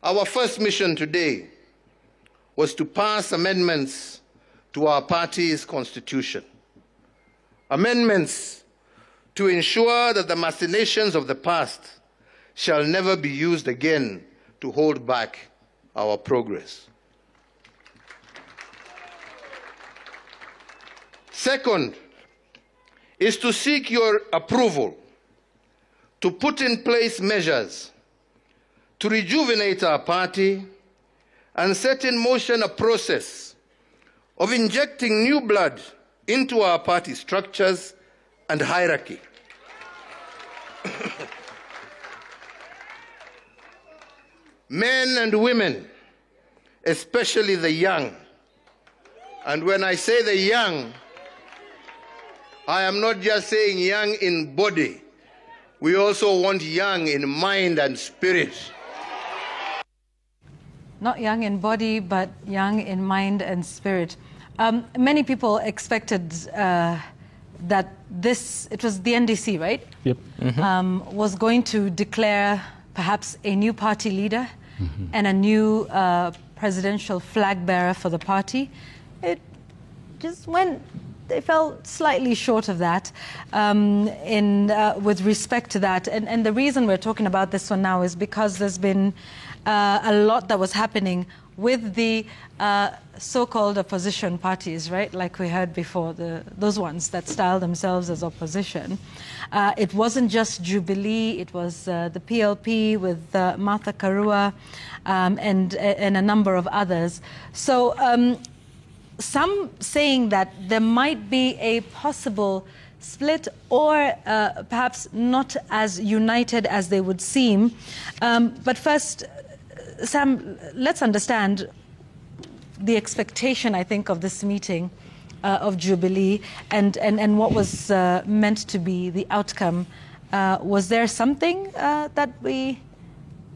Our first mission today was to pass amendments to our party's constitution. Amendments to ensure that the machinations of the past shall never be used again to hold back our progress. Second is to seek your approval to put in place measures to rejuvenate our party and set in motion a process of injecting new blood into our party structures and hierarchy. Men and women, especially the young, and when I say the young, I am not just saying young in body, we also want young in mind and spirit. Not young in body, but young in mind and spirit. Many people expected that it was the NDC, right? Yep. Was going to declare perhaps a new party leader and a new presidential flag bearer for the party. It just went, they fell slightly short of that with respect to that. And the reason we're talking about this one now is because there's been a lot that was happening with the so-called opposition parties, right? Like we heard before, those ones that style themselves as opposition. It wasn't just Jubilee, it was the PLP with Martha Karua and a number of others. So some saying that there might be a possible split or perhaps not as united as they would seem. But first, Sam, let's understand the expectation, I think, of this meeting of Jubilee and what was meant to be the outcome. Was there something that we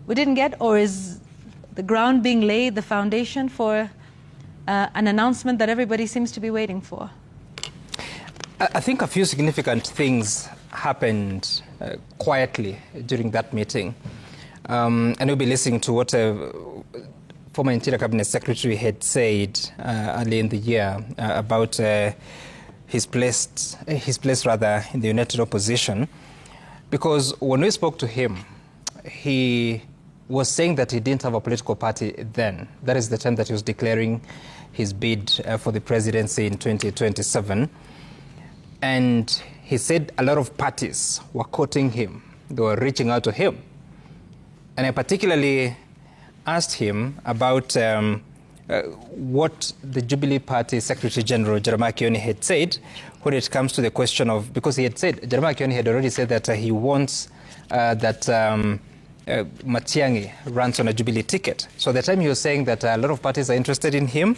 didn't get, or is the ground being laid, the foundation for an announcement that everybody seems to be waiting for? I think a few significant things happened quietly during that meeting. And we'll be listening to what former Interior Cabinet Secretary had said early in the year about his place in the United Opposition. Because when we spoke to him, he was saying that he didn't have a political party then. That is the time that he was declaring his bid for the presidency in 2027. And he said a lot of parties were quoting him. They were reaching out to him. And I particularly asked him about what the Jubilee Party Secretary General, Jeremiah Kioni, had said when it comes to the question of, because he had said, Jeremiah Kioni had already said that he wants that Matiang'i runs on a Jubilee ticket. So at the time he was saying that a lot of parties are interested in him.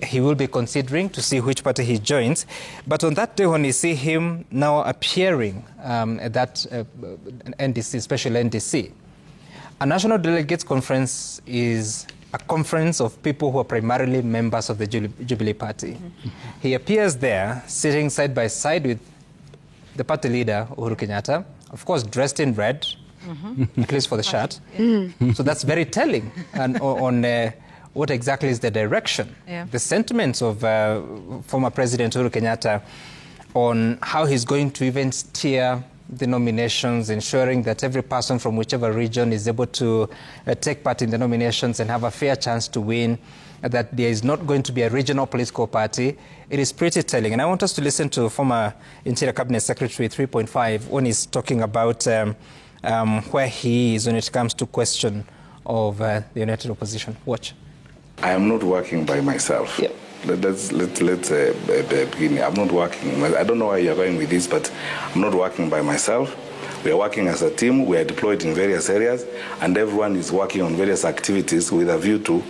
He will be considering to see which party he joins. But on that day when you see him now appearing at that NDC, special NDC, a National Delegates Conference is a conference of people who are primarily members of the Jubilee Party. He appears there, sitting side by side with the party leader, Uhuru Kenyatta, of course dressed in red, at least for the shirt. So that's very telling on what exactly is the direction, the sentiments of former President Uhuru Kenyatta on how he's going to even steer the nominations, ensuring that every person from whichever region is able to take part in the nominations and have a fair chance to win, that there is not going to be a regional political party. It is pretty telling. And I want us to listen to former Interior Cabinet Secretary 3.5 when he's talking about where he is when it comes to question of the United Opposition. Watch. I am not working by myself. Yep. Let's begin. I'm not working. I don't know where you're going with this, but I'm not working by myself. We are working as a team. We are deployed in various areas, and everyone is working on various activities with a view to,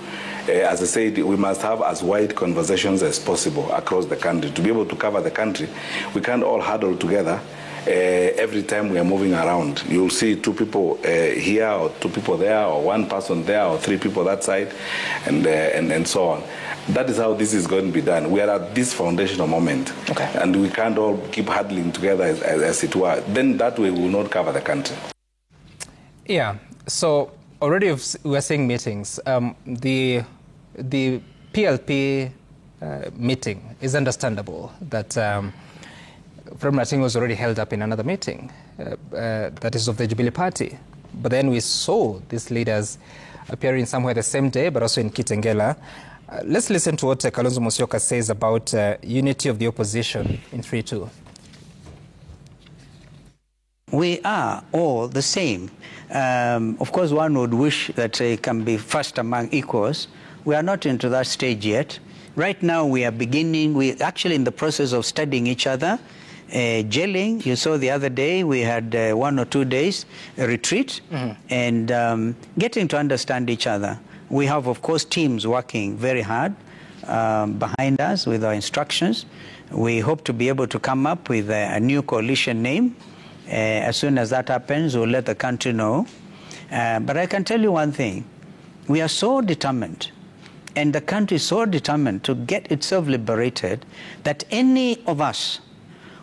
as I said, we must have as wide conversations as possible across the country. To be able to cover the country, we can't all huddle together. Every time we are moving around, you'll see two people here, or two people there, or one person there, or three people that side, and so on. That is how this is going to be done. We are at this foundational moment, and we can't all keep huddling together as it were. Then that way we will not cover the country. Yeah, so already we're seeing meetings. The PLP meeting is understandable that Fred Matiang'i was already held up in another meeting, that is of the Jubilee Party. But then we saw these leaders appearing somewhere the same day, but also in Kitengela. Let's listen to what Kalonzo Musyoka says about unity of the opposition in 3-2. We are all the same. Of course, one would wish that it can be first among equals. We are not into that stage yet. Right now, we're actually in the process of studying each other, gelling. You saw the other day, we had 1 or 2 days retreat, and getting to understand each other. We have, of course, teams working very hard behind us with our instructions. We hope to be able to come up with a new coalition name. As soon as that happens, we'll let the country know. But I can tell you one thing. We are so determined, and the country is so determined to get itself liberated, that any of us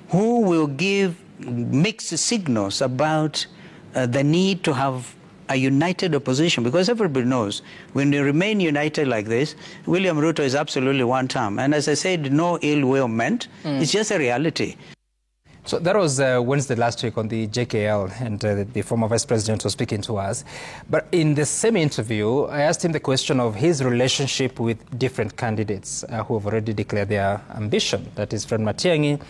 who will give mixed signals about the need to have a united opposition, because everybody knows when we remain united like this, William Ruto is absolutely one term. And as I said, no ill will meant. It's just a reality. So that was Wednesday last week on the JKL, and the former vice president was speaking to us. But in the same interview, I asked him the question of his relationship with different candidates who have already declared their ambition. That is Fred Matiang'i,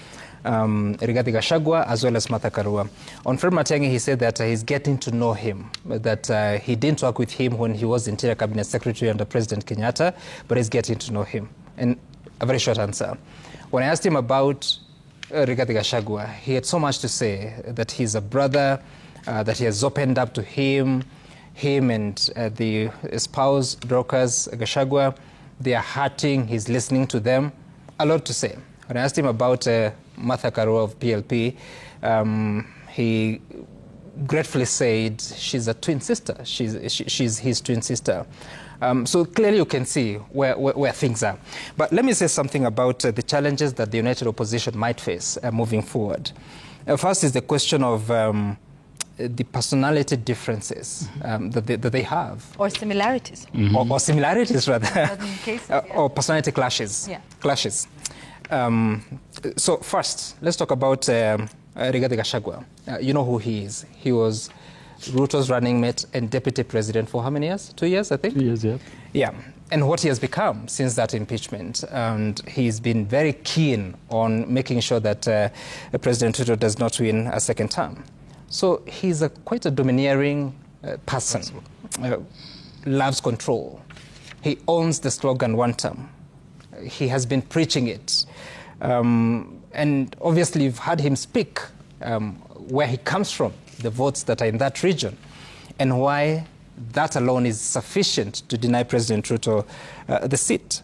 Rigathi Gachagua, as well as Martha Karua. On Fred Matiang'i, he said that he's getting to know him, that he didn't work with him when he was Interior Cabinet Secretary under President Kenyatta, but he's getting to know him. And a very short answer. When I asked him about Rigathi Gachagua, he had so much to say, that he's a brother, that he has opened up to him and the spouse, Dorcas Gachagua, they are hurting, he's listening to them, a lot to say. When I asked him about Martha Karua of PLP, he gratefully said she's a twin sister. She's his twin sister. So clearly you can see where things are. But let me say something about the challenges that the united opposition might face moving forward. First is the question of the personality differences that they have. Or similarities. Or similarities, rather. Cases, or personality clashes. Yeah. Clashes. So first, let's talk about Rigathi Gachagua. You know who he is. He was Ruto's running mate and deputy president for how many years? 2 years, I think? 2 years, yeah. Yeah, and what he has become since that impeachment. And he's been very keen on making sure that President Ruto does not win a second term. So he's quite a domineering person, loves control. He owns the slogan one term. He has been preaching it. And obviously you've heard him speak where he comes from, the votes that are in that region, and why that alone is sufficient to deny President Ruto the seat.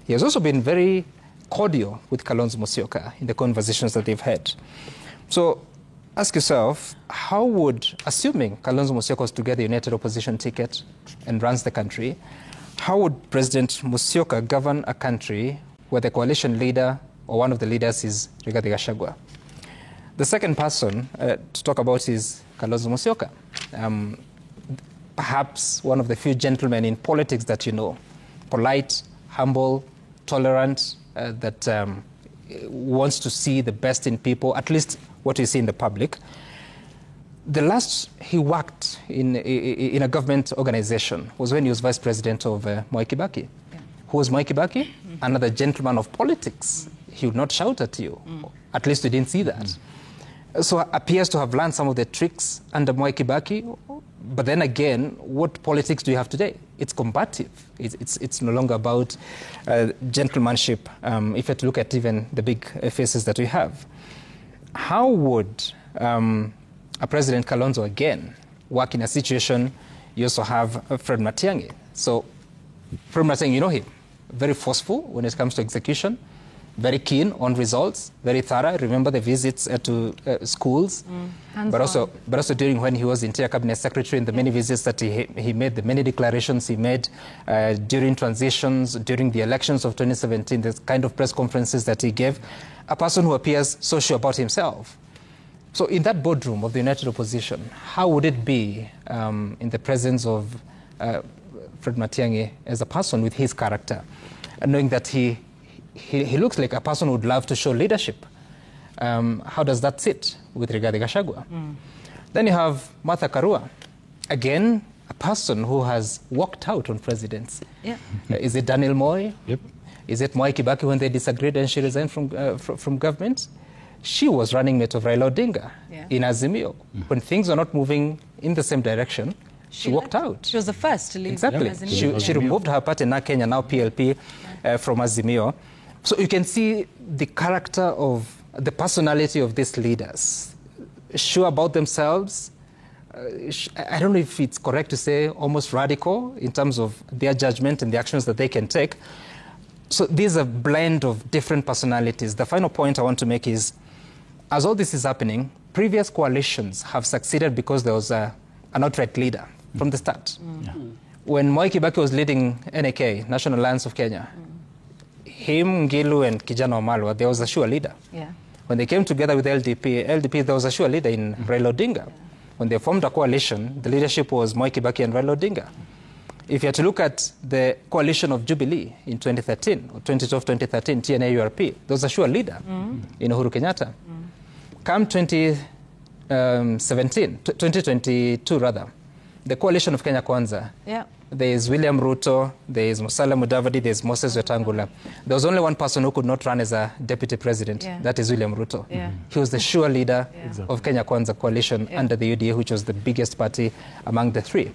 He has also been very cordial with Kalonzo Musyoka in the conversations that they've had. So ask yourself, how would, assuming Kalonzo Musyoka was to get the united opposition ticket and runs the country, how would President Musyoka govern a country where the coalition leader or one of the leaders is Rigathi Gachagua? The second person to talk about is Kalonzo Musyoka. Perhaps one of the few gentlemen in politics that you know. Polite, humble, tolerant, that wants to see the best in people, at least what you see in the public. The last he worked in a government organization was when he was vice president of Mwai Kibaki. Yeah. Who was Mwai Kibaki? Another gentleman of politics. He would not shout at you. At least we didn't see that. So appears to have learned some of the tricks under Mwai Kibaki. But then again, what politics do you have today? It's combative. It's no longer about gentlemanship, if you have to look at even the big faces that we have. How would a President Kalonzo again work in a situation? You also have Fred Matiang'i. So Fred Matiang'i, you know him, very forceful when it comes to execution, very keen on results, very thorough. Remember the visits to schools, but also during when he was Interior Cabinet Secretary, and the many visits that he made, the many declarations he made during transitions, during the elections of 2017, the kind of press conferences that he gave. A person who appears so sure about himself. So in that boardroom of the United Opposition, how would it be in the presence of Fred Matiang'i as a person with his character, and knowing that he looks like a person who would love to show leadership? How does that sit with Rigathi Gachagua? Then you have Martha Karua, again, a person who has walked out on presidents. Yeah. Is it Daniel Moi? Yep. Is it Mwai Kibaki when they disagreed and she resigned from government? She was running mate of Raila Odinga in Azimio. When things were not moving in the same direction, she walked out. She was the first to leave. Exactly. Azimio. She removed her party, now Kenya, now PLP, from Azimio. So you can see the character of the personality of these leaders. Sure about themselves. I don't know if it's correct to say almost radical in terms of their judgment and the actions that they can take. So there's a blend of different personalities. The final point I want to make is, as all this is happening, previous coalitions have succeeded because there was an outright leader from the start. When Mwai Kibaki was leading NAK, National Alliance of Kenya, him, Ngilu, and Kijana Wamalwa, there was a sure leader. Yeah. When they came together with LDP, there was a sure leader in Raila Odinga. When they formed a coalition, the leadership was Mwai Kibaki and Raila Odinga. If you had to look at the coalition of Jubilee in 2013, or 2012-2013, TNA-URP, there was a sure leader in Uhuru Kenyatta. Come 2022 rather, the coalition of Kenya Kwanza, there is William Ruto, there is Musalia Mudavadi, there is Moses Wetangula. There was only one person who could not run as a deputy president, that is William Ruto. He was the sure leader of Kenya Kwanza coalition under the UDA, which was the biggest party among the three.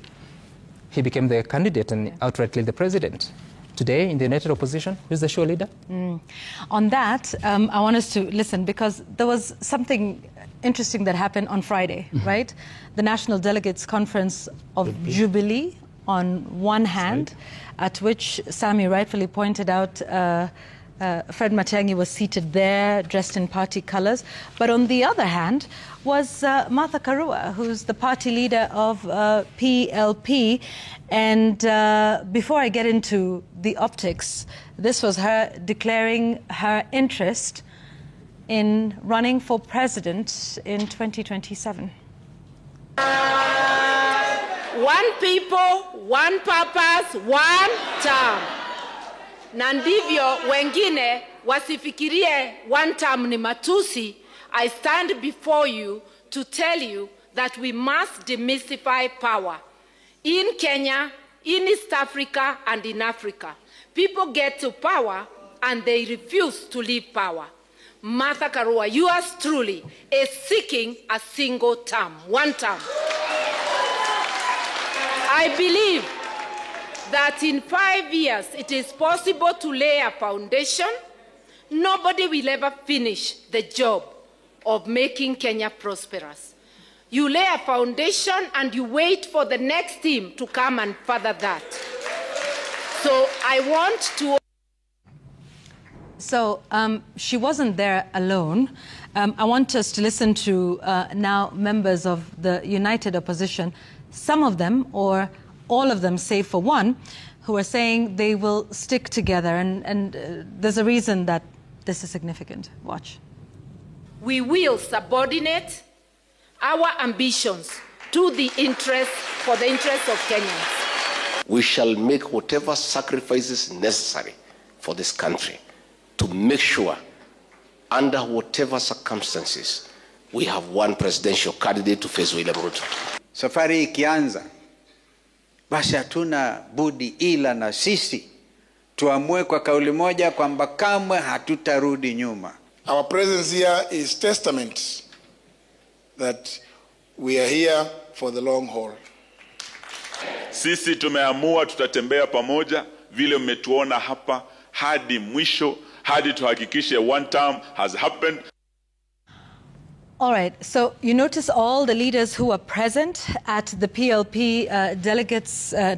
He became the candidate and outrightly the president. Today, in the United Opposition, who's the sure leader? On that, I want us to listen, because there was something interesting that happened on Friday, right? The National Delegates Conference of Jubilee, on one hand, at which Sami rightfully pointed out Fred Matiang'i was seated there, dressed in party colors. But on the other hand was Martha Karua, who's the party leader of PLP. And before I get into the optics, this was her declaring her interest in running for president in 2027. One people, one purpose, one term. Na ndivyo wengine wasifikirie one term ni matusi. I stand before you to tell you that we must demystify power. In Kenya, in East Africa, and in Africa, people get to power and they refuse to leave power. Martha Karua, yours truly, is seeking a single term, one term. I believe that in 5 years it is possible to lay a foundation. Nobody will ever finish the job of making Kenya prosperous. You lay a foundation and you wait for the next team to come and further that. So I want to... So she wasn't there alone. I want us to listen to now members of the United Opposition, some of them, or all of them, save for one, who are saying they will stick together. And there's a reason that this is significant. Watch. We will subordinate our ambitions to the interests of Kenyans. We shall make whatever sacrifices necessary for this country to make sure, under whatever circumstances, we have one presidential candidate to face William Ruto. Safari ikianza, basi hatuna budi ila na sisi tuamue kwa kauli moja kwamba kamwe hatutarudi nyuma. Our presence here is testament that we are here for the long haul. Sisi tumeamua tutatembea pamoja vile mmetuona hapa hadi mwisho, hadi tuhakikishe one term has happened. All right, so you notice all the leaders who are present at the PLP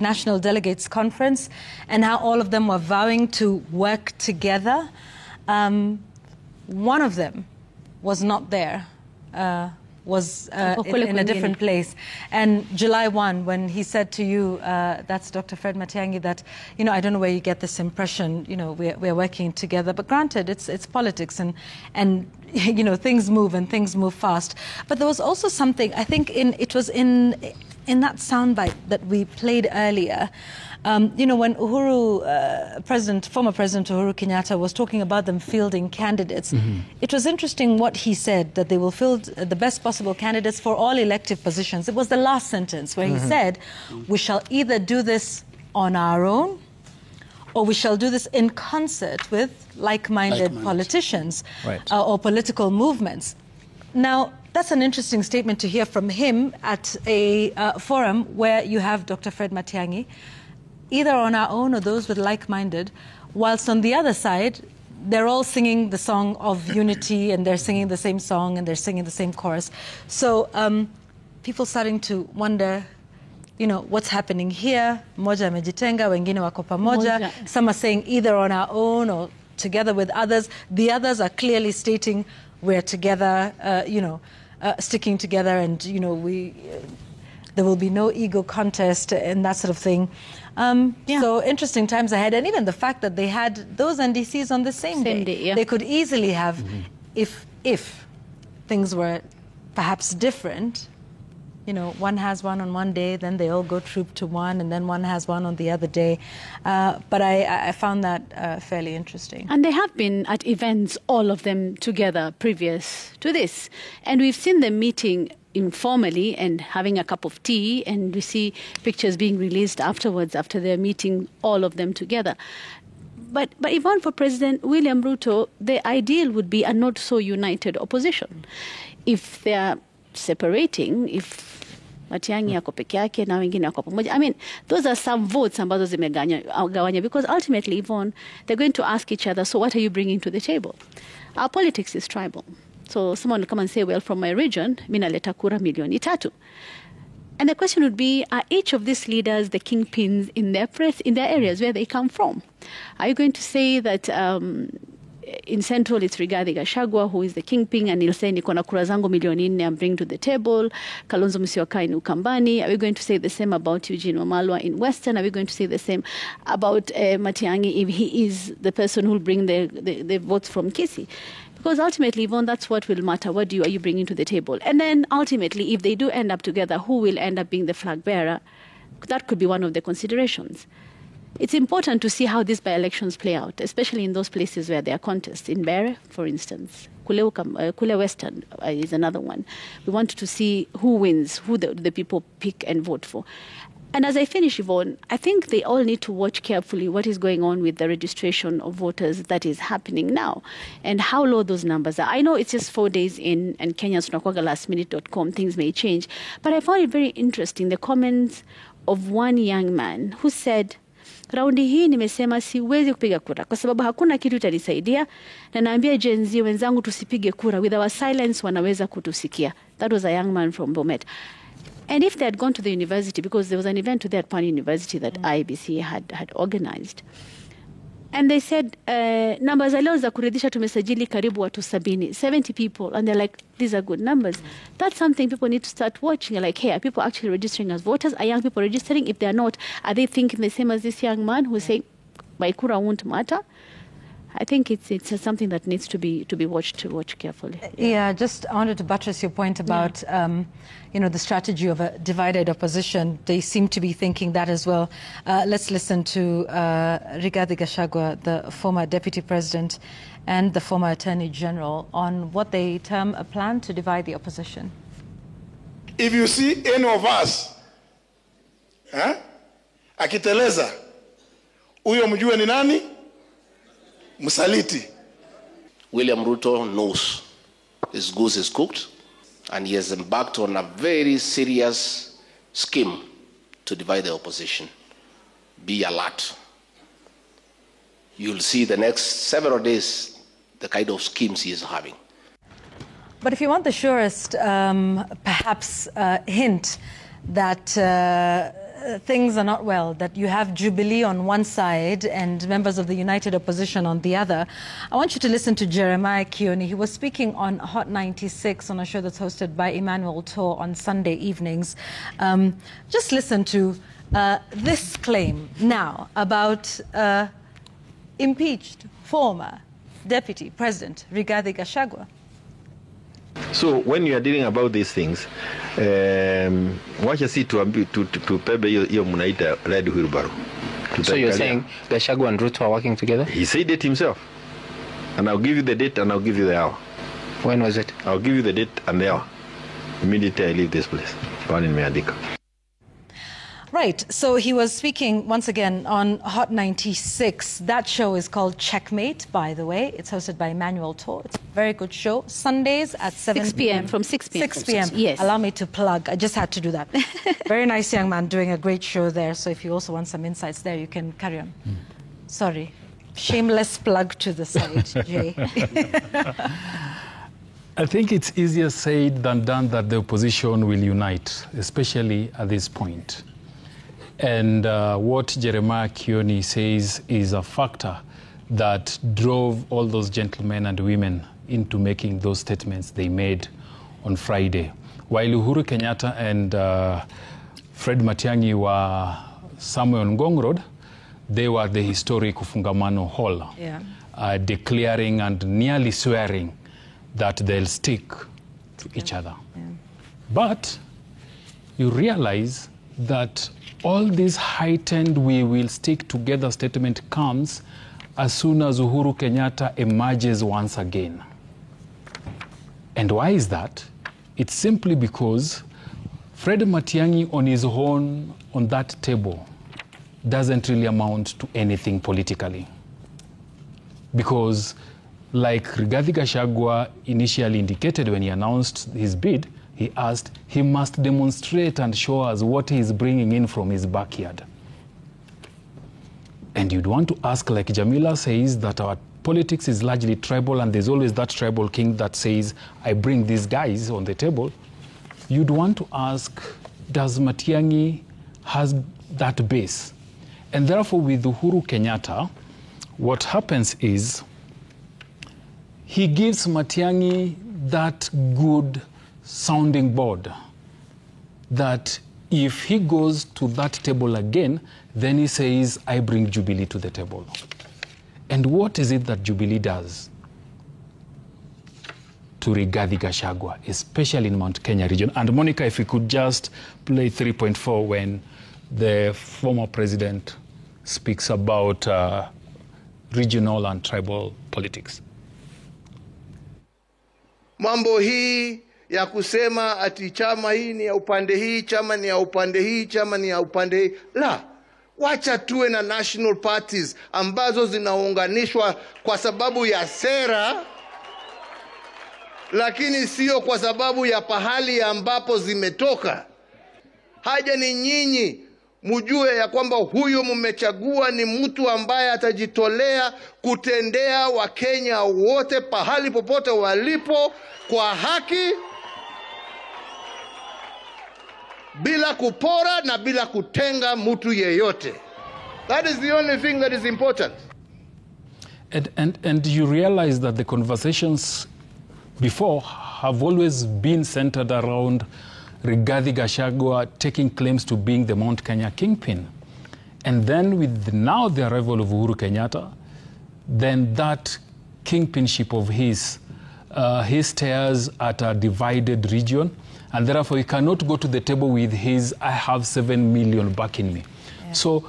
National Delegates Conference, and how all of them were vowing to work together. One of them was not there, was in a different place. And July 1, when he said to you, that's Dr. Fred Matiang'i, that, I don't know where you get this impression, we're working together. But granted, it's politics, and things move and things move fast. But there was also something, I think it was in that soundbite that we played earlier, when former President Uhuru Kenyatta was talking about them fielding candidates, it was interesting what he said, that they will field the best possible candidates for all elective positions. It was the last sentence where he said, we shall either do this on our own, or we shall do this in concert with like-minded politicians or political movements. Now, that's an interesting statement to hear from him at a forum where you have Dr. Fred Matiang'i, either on our own or those with like-minded, whilst on the other side, they're all singing the song of unity, and they're singing the same song, and they're singing the same chorus. So people starting to wonder, what's happening here? Moja amejitenga, wengine wako pamoja. Some are saying either on our own or together with others. The others are clearly stating we're together, sticking together, and, there will be no ego contest and that sort of thing. So interesting times ahead. And even the fact that they had those NDCs on the same day. They could easily have, if things were perhaps different, one has one on one day, then they all go troop to one, and then one has one on the other day. But I found that fairly interesting. And they have been at events, all of them together, previous to this. And we've seen them meeting informally and having a cup of tea, and we see pictures being released afterwards after their meeting, all of them together. But even for President William Ruto, the ideal would be a not so united opposition. If they're separating, if Matiang'i ako peke yake na wengine ako pamoja, I mean, those are some votes ambazo zimegawanya, because ultimately, Yvonne, they're going to ask each other, so what are you bringing to the table? Our politics is tribal. So someone will come and say, well, from my region, mina leta kura 3 million. And the question would be, are each of these leaders the kingpins in their areas where they come from? Are you going to say that in Central it's Rigathi Gachagua who is the kingpin, and he'll say, niko na kura zangu 4 million I'm bringing to the table, Kalonzo Musyoka in Ukambani? Are we going to say the same about Eugene Wamalwa in Western? Are we going to say the same about Matiang'i if he is the person who will bring the votes from Kisii? Because ultimately, Yvonne, that's what will matter. What are you bringing to the table? And then ultimately, if they do end up together, who will end up being the flag bearer? That could be one of the considerations. It's important to see how these by-elections play out, especially in those places where there are contests. In Bere, for instance, Kule Western is another one. We want to see who wins, who the people pick and vote for. And as I finish, Yvonne, I think they all need to watch carefully what is going on with the registration of voters that is happening now and how low those numbers are. I know it's just 4 days in, and Kenya's tunakwaga lastminute.com, things may change. But I found it very interesting, the comments of one young man who said, raundi hii nimesema siwezi kupiga kura kwa sababu hakuna kitu itanisaidia, na naambia Gen Z wenzangu tusipige kura, with our silence wanaweza kutusikia. That was a young man from Bomet. And if they had gone to the university, because there was an event today at Pan University that IEBC had organized, and they said, numbers za leo za kuridhisha tumesajili karibu watu 70 people, and they're like, these are good numbers. That's something people need to start watching. Like, hey, are people actually registering as voters? Are young people registering? If they're not, are they thinking the same as this young man who's saying, my kura won't matter? I think it's something that needs to be watched carefully. Yeah, just I wanted to buttress your point about the strategy of a divided opposition. They seem to be thinking that as well. Let's listen to Rigathi Gachagua, the former deputy president and the former attorney general, on what they term a plan to divide the opposition. If you see any of us akiteleza, huyo mjue ni nani? Msaliti. William Ruto knows his goose is cooked, and he has embarked on a very serious scheme to divide the opposition. Be alert. You'll see the next several days the kind of schemes he is having. But if you want the surest, perhaps, hint that things are not well, that you have Jubilee on one side and members of the United Opposition on the other. I want you to listen to Jeremiah Kioni. He was speaking on Hot 96 on a show that's hosted by Emmanuel Tor on Sunday evenings. Just listen to this claim now about impeached former Deputy President Rigathi Gachagua. So when you are dealing about these things, wacha si tupebe hiyo mnaita red wheelbarrow. So you're saying Gachagua and Ruto are working together? He said it himself. And I'll give you the date and I'll give you the hour. When was it? I'll give you the date and the hour. Immediately I leave this place. Born in Meadika. Right, so he was speaking once again on Hot 96. That show is called Checkmate, by the way. It's hosted by Emmanuel Tor. It's a very good show. Sundays at 7 p.m. From 6 p.m. 6 p.m. Yes. Allow me to plug. I just had to do that. Very nice young man doing a great show there. So if you also want some insights there, you can carry on. Sorry. Shameless plug to the side, Jay. I think it's easier said than done that the opposition will unite, especially at this point. And what Jeremiah Kioni says is a factor that drove all those gentlemen and women into making those statements they made on Friday. While Uhuru Kenyatta and Fred Matiang'i were somewhere on Ngong Road, they were the historic Ufungamano Hall, declaring and nearly swearing that they'll stick to each other. Yeah. But you realize that all this heightened "we will stick together" statement comes as soon as Uhuru Kenyatta emerges once again. And why is that? It's simply because Fred Matiang'i on his own on that table doesn't really amount to anything politically. Because like Rigathi Gachagua initially indicated when he announced his bid, he asked, he must demonstrate and show us what he is bringing in from his backyard. And you'd want to ask, like Jamila says, that our politics is largely tribal and there's always that tribal king that says, I bring these guys on the table. You'd want to ask, does Matiang'i has that base? And therefore with Uhuru Kenyatta, what happens is he gives Matiang'i that good sounding board that if he goes to that table again, then he says, I bring Jubilee to the table. And what is it that Jubilee does to Rigathi Gachagua, especially in Mount Kenya region? And Monica, if you could just play 3.4 when the former president speaks about regional and tribal politics. Mambo hii ya kusema ati chama hii ni ya upande hii, chama ni ya upande hii, chama ni ya upande hii. La, wacha tuwe na national parties ambazo zinaunganishwa kwa sababu ya sera, lakini sio kwa sababu ya pahali ambapo zimetoka. Haja ni nyinyi mjue ya kwamba huyo mmechagua ni mtu ambaye atajitolea kutendea Wakenya wote pahali popote walipo kwa haki, bila kupora na bila kutenga mtu yeyote. That is the only thing that is important. And you realize that the conversations before have always been centered around Rigathi Gachagua taking claims to being the Mount Kenya kingpin. And then with now the arrival of Uhuru Kenyatta, then that kingpinship of his stares at a divided region, and therefore he cannot go to the table with his, I have 7 million backing me. Yeah. So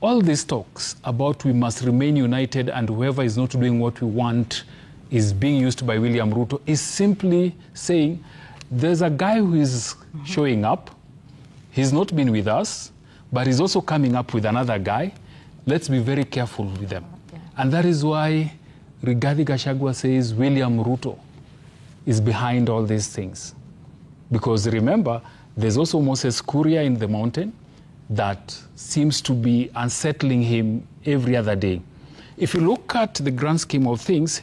all these talks about we must remain united and whoever is not doing what we want is being used by William Ruto is simply saying, there's a guy who is showing up. He's not been with us, but he's also coming up with another guy. Let's be very careful with them. Yeah. And that is why Rigathi Gachagua says William Ruto is behind all these things. Because remember, there's also Moses Kuria in the mountain that seems to be unsettling him every other day. If you look at the grand scheme of things,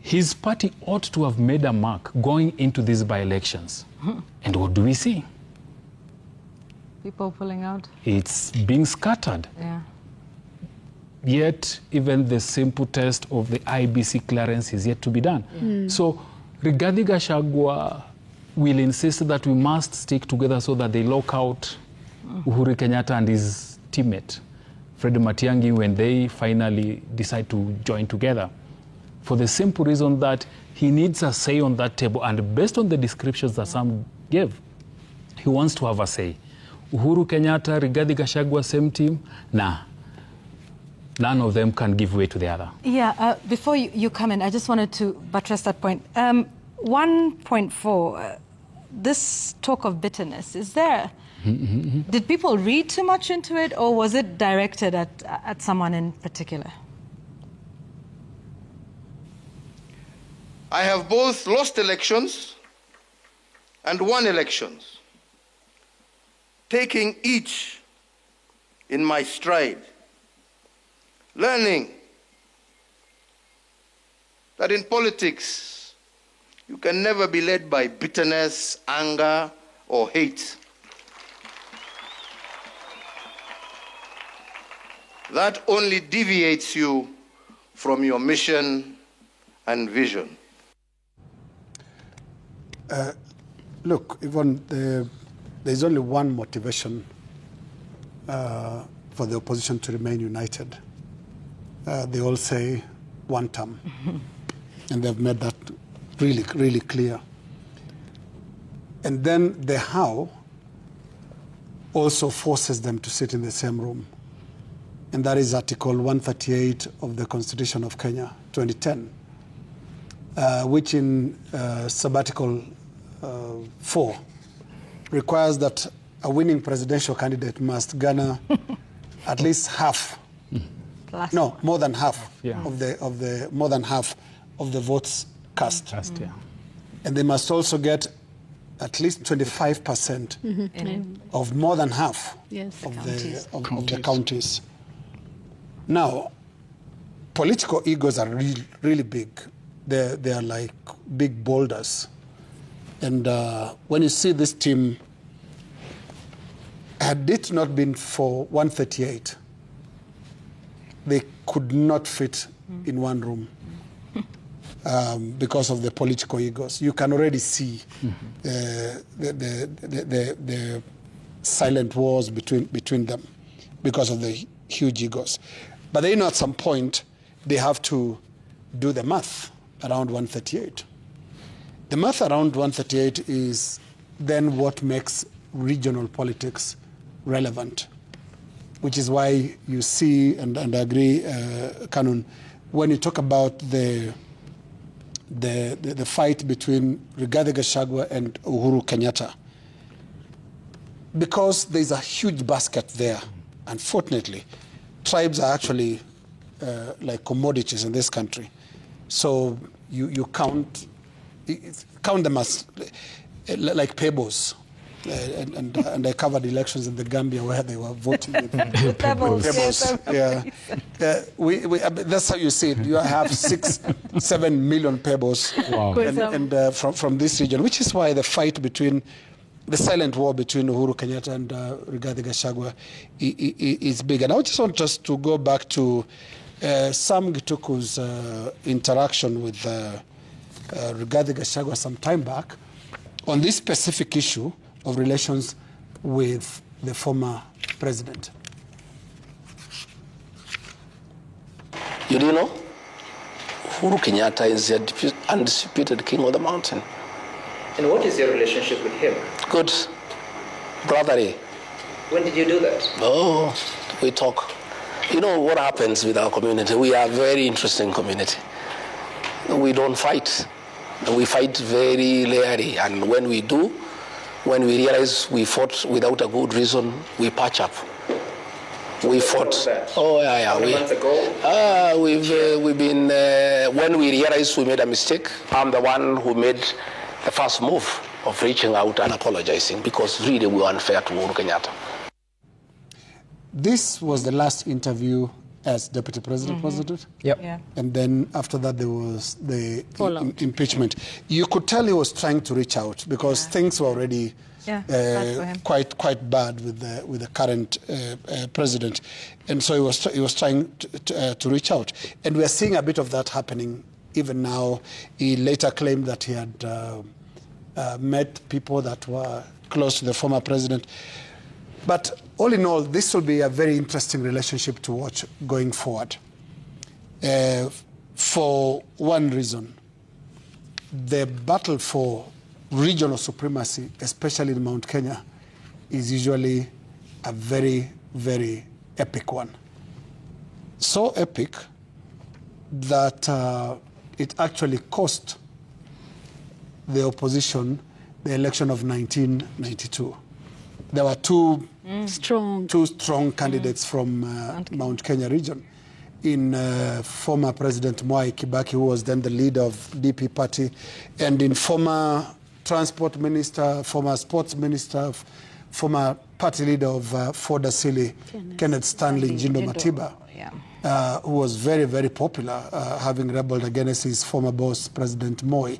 his party ought to have made a mark going into these by-elections. And what do we see? People pulling out. It's being scattered. Yeah. Yet, even the simple test of the IBC clearance is yet to be done. Yeah. So, Rigathi Gachagua will insist that we must stick together so that they lock out Uhuru Kenyatta and his teammate, Fred Matiang'i, when they finally decide to join together. For the simple reason that he needs a say on that table, and based on the descriptions that Sam gave, he wants to have a say. Uhuru Kenyatta, Rigathi Gachagua, same team, nah. None of them can give way to the other. Yeah, before you come in, I just wanted to buttress that point. 1.4, this talk of bitterness, is there? Did people read too much into it, or was it directed at someone in particular? I have both lost elections and won elections, taking each in my stride, learning that in politics you can never be led by bitterness, anger, or hate. That only deviates you from your mission and vision. Look, Yvonne, there's only one motivation for the opposition to remain united. They all say one term. And they've made that really, really clear. And then the how also forces them to sit in the same room. And that is Article 138 of the Constitution of Kenya, 2010, which in sabbatical 4 requires that a winning presidential candidate must garner at least half, no, more than half of the more than half of the votes cast. And they must also get at least 25% of more than half of the counties. Now, political egos are really, really big. They are like big boulders. And when you see this team, had it not been for 138, they could not fit in one room because of the political egos. You can already see the silent wars between them because of the huge egos. But then at some point, they have to do the math around 138. The math around 138 is then what makes regional politics relevant, which is why you see, and I agree, Kanun, when you talk about the fight between Rigathi Gachagua and Uhuru Kenyatta, because there's a huge basket there, unfortunately, tribes are actually like commodities in this country. So you count them as like pebbles. And I covered elections in the Gambia where they were voting with pebbles. Yeah. That's how you see it. You have 6-7 million pebbles from this region, which is why the fight between the silent war between Uhuru Kenyatta and Rigathi Gachagua is big. And I just want us to go back to Sam Gituku's interaction with Rigathi Gachagua some time back on this specific issue of relations with the former president. You do know, Uhuru Kenyatta is the undisputed king of the mountain. And what is your relationship with him? Good. Brotherly. When did you do that? Oh, we talk. You know what happens with our community? We are a very interesting community. We don't fight. We fight very rarely. And when we do, when we realize we fought without a good reason, we patch up. We fought. Oh, yeah. How many months ago? We've been, when we realized we made a mistake, I'm the one who made the first move of reaching out and apologizing because really we were unfair to Uhuru Kenyatta. This was the last interview as deputy president, wasn't it? Yep. Yeah. And then after that there was the impeachment. You could tell he was trying to reach out because things were already bad for him. quite bad with the current president, and so he was trying to reach out, and we are seeing a bit of that happening even now. He later claimed that he had met people that were close to the former president. But all in all, this will be a very interesting relationship to watch going forward. For one reason, the battle for regional supremacy, especially in Mount Kenya, is usually a very, very epic one. So epic that it actually cost the opposition the election of 1992. There were two strong candidates from Mount Kenya region. In former President Mwai Kibaki, who was then the leader of DP party, and in former transport minister, former sports minister, former party leader of Ford Asili, Kenneth Stanley Njindo Matiba, who was very, very popular, having rebelled against his former boss, President Moi.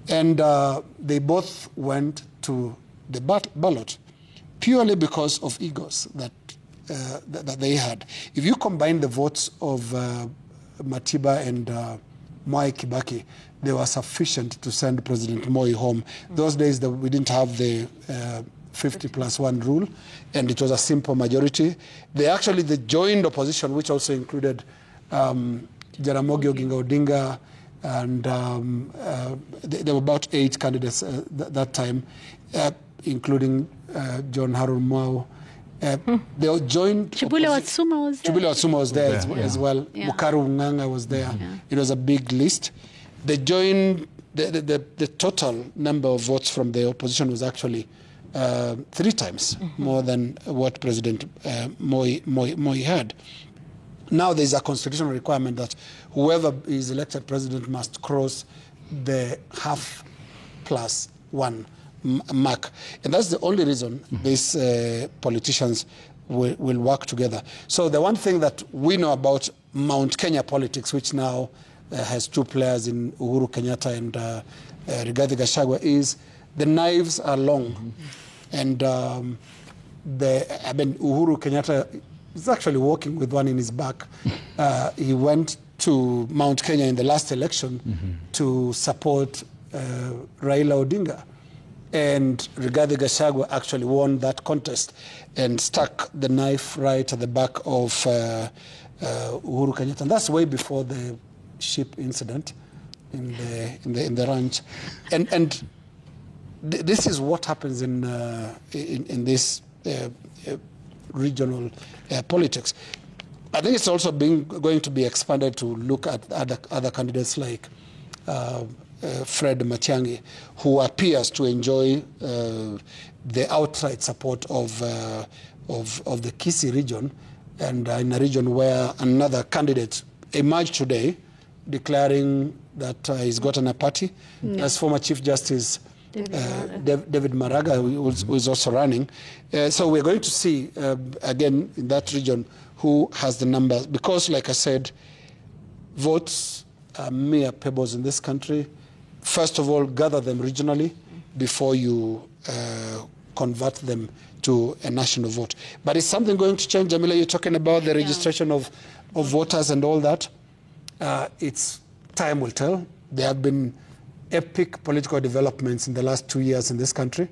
And they both went to the ballot purely because of egos that they had. If you combine the votes of Matiba and Mwai Kibaki, they were sufficient to send President Moi home. Those days we didn't have the 50+1 rule, and it was a simple majority. They joined opposition, which also included Jaramogi Oginga Odinga, and there were about 8 candidates that time, including John Harun Mwau. They all joined. Chibule Watsuma was there. Chibule Watsuma was there as well. Mukaru Nganga was there. It was a big list. They joined. The total number of votes from the opposition was actually 3 times more than what President Moi had. Now there's a constitutional requirement that whoever is elected president must cross the half+1 mark. And that's the only reason these politicians will work together. So the one thing that we know about Mount Kenya politics, which now has 2 players in Uhuru Kenyatta and Rigathi Gachagua, is the knives are long. And Uhuru Kenyatta is actually walking with one in his back. He went to Mount Kenya in the last election to support Raila Odinga. And Rigathi Gachagua actually won that contest and stuck the knife right at the back of Uhuru Kenyatta. And that's way before the ship incident in the ranch. And this is what happens in this regional politics. I think it's also going to be expanded to look at other candidates like Fred Matiang'i, who appears to enjoy the outright support of the Kisii region, and in a region where another candidate emerged today declaring that he's gotten a party, as former Chief Justice David Maraga, who is also running. So we're going to see, again, in that region, who has the numbers. Because, like I said, votes are mere pebbles in this country. First of all, gather them regionally before you convert them to a national vote. But is something going to change? Jamila, you're talking about the registration of voters and all that. It's time will tell. There have been epic political developments in the last 2 years in this country,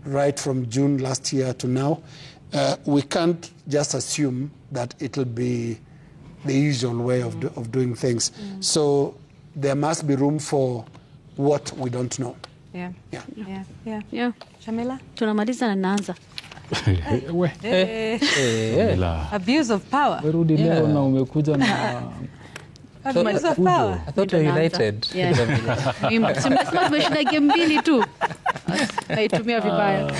right from June last year to now. We can't just assume that it'll be the usual way of doing things. So there must be room for what we don't know. Yeah. Shamila? Tunamaliza na naanza. Abuse of power. Werudi leo na umekuja na abuse of power. I thought you're united. Simesema tumeshinda game 2 tu. Haitumia vibaya.